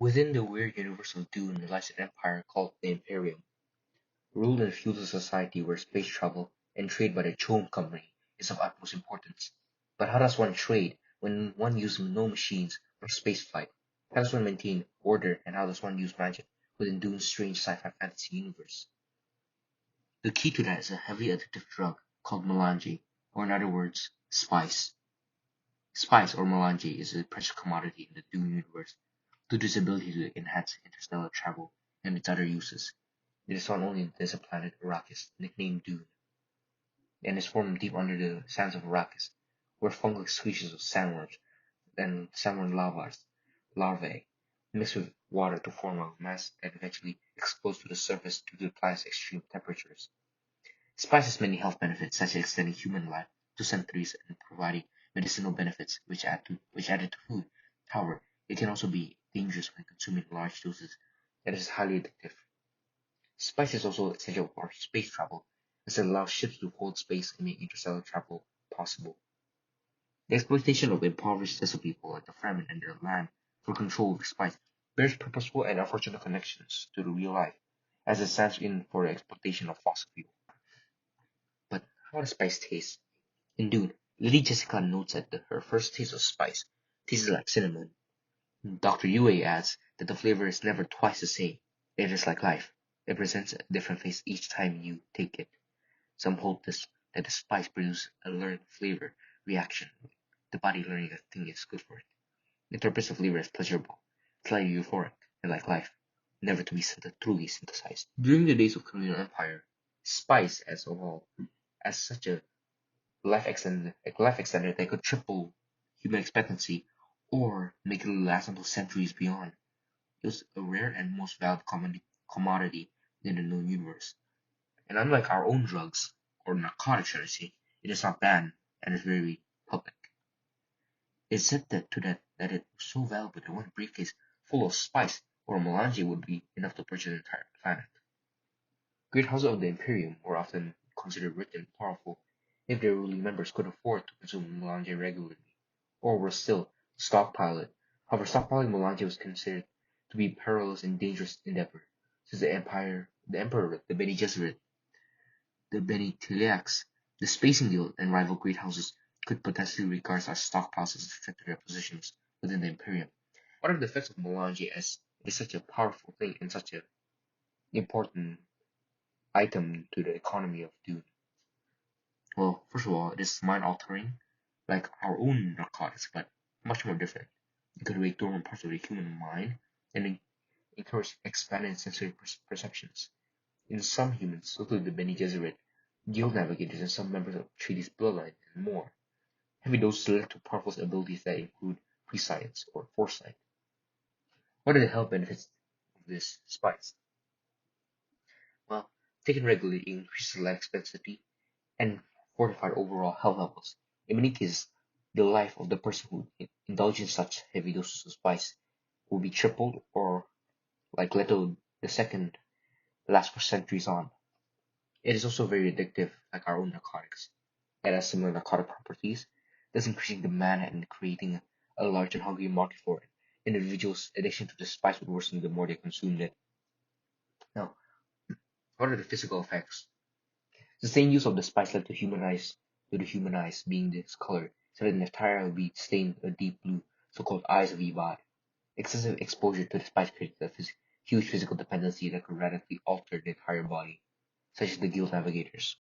Within the weird universe of Dune lies an empire called the Imperium, ruled and feudal society where space travel and trade by the Chome Company is of utmost importance. But how does one trade when one uses no machines or spaceflight? How does one maintain order and how does one use magic within Dune's strange sci-fi fantasy universe? The key to that is a heavily addictive drug called melange, or in other words, spice. Spice or melange is a precious commodity in the Dune universe due to its ability to enhance interstellar travel and its other uses. It is found only on the desert planet Arrakis, nicknamed Dune, and is formed deep under the sands of Arrakis, where fungal species of sandworms and sandworm larvae mix with water to form a mass that eventually explodes to the surface due to the planet's extreme temperatures. Spice has many health benefits, such as extending human life to centuries and providing medicinal benefits which added to food. However, it can also be dangerous when consuming large doses and is highly addictive. Spice is also essential for space travel, as it allows ships to hold space and make interstellar travel possible. The exploitation of impoverished desert people like the Fremen and their land for control over spice bears purposeful and unfortunate connections to the real life, as it stands in for the exploitation of fossil fuel. But how does spice taste? In Dune, Lady Jessica notes that her first taste of spice tasted like cinnamon. Dr. Yue adds that the flavor is never twice the same. It is like life. It presents a different face each time you take it. Some hold that the spice produces a learned flavor reaction, the body learning a thing is good for it. It interprets the flavor as pleasurable, slightly euphoric, and like life, never to be truly synthesized. During the days of colonial empire, spice as a whole, as such a life extender that could triple human expectancy or make it last until centuries beyond. It was a rare and most valued commodity in the known universe. And unlike our own drugs, or narcotics should I say, it is not banned and is very public. It's said that it was so valuable that one briefcase full of spice or melange would be enough to purchase the entire planet. Great houses of the Imperium were often considered rich and powerful if their ruling members could afford to consume melange regularly, or were still stockpile it. However, stockpiling melange was considered to be a perilous and dangerous endeavor, since the Emperor, the Bene Gesserit, the Bene Tiliacs, the Spacing Guild, and rival great houses could potentially regard such stockpiles as a threat to their positions within the Imperium. What are the effects of melange as it is such a powerful thing and such an important item to the economy of Dune? Well, first of all, it is mind altering, like our own narcotics, but much more different. It could wake dormant parts of the human mind and encourage expanded sensory perceptions. In some humans, including the Bene Gesserit, guild navigators, and some members of Treaty's bloodline, and more, heavy doses led to powerful abilities that include prescience or foresight. What are the health benefits of this spice? Well, taken regularly, it increases life expectancy and fortified overall health levels. In many cases, the life of the person who indulges in such heavy doses of spice will be tripled or, like Leto II, last for centuries on. It is also very addictive, like our own narcotics. It has similar narcotic properties, thus increasing demand and creating a large and hungry market for it. Individuals' addiction to the spice would worsen the more they consumed it. Now, what are the physical effects? Sustained use of the spice led to the human eyes being discolored, so that the entire will be stained a deep blue, so-called eyes of evil. Excessive exposure to the spice creates a huge physical dependency that could radically alter the entire body, such as the guild navigators.